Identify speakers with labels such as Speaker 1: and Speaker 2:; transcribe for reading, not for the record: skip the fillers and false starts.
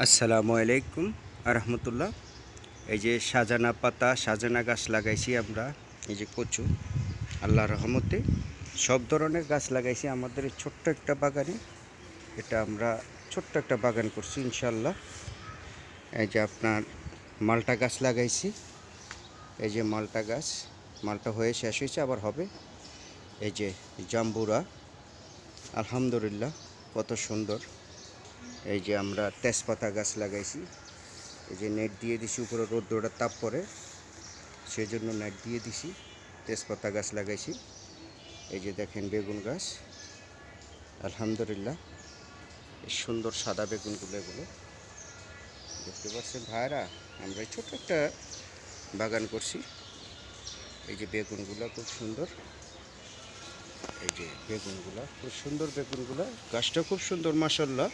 Speaker 1: আসসালামু আলাইকুম আরহামতুল্লাহ। এই যে সাজানা পাতা সাজানা গাছ লাগাইছি আমরা। এই যে কচু, আল্লাহর রহমতে সব ধরনের গাছ লাগাইছি আমাদের এই ছোট্ট একটা বাগানে। এটা আমরা ছোট্ট একটা বাগান করছি ইনশাল্লাহ। এই যে আপনার মালটা গাছ লাগাইছি। এই যে মালটা গাছ, মালটা হয়ে শেষ হয়েছে, আবার হবে। এই যে জাম্বুরা, আলহামদুলিল্লাহ কত সুন্দর। এই যে আমরা তেজপাতা গাছ লাগাইছি। এই যে নেট দিয়ে দিছি, উপরে রোদ্দুরটা তাপ পড়ে সেই জন্য নেট দিয়ে দিছি। তেজপাতা গাছ লাগাইছি। এই যে দেখেন বেগুন গাছ, আলহামদুলিল্লাহ এই সুন্দর সাদা বেগুনগুলো, এগুলো দেখতে পাচ্ছেন ভাইরা। আমরা এই ছোট্ট একটা বাগান করছি। এই যে বেগুনগুলো খুব সুন্দর, এই যে বেগুনগুলো খুব সুন্দর, বেগুনগুলো গাছটা খুব সুন্দর মাশাআল্লাহ।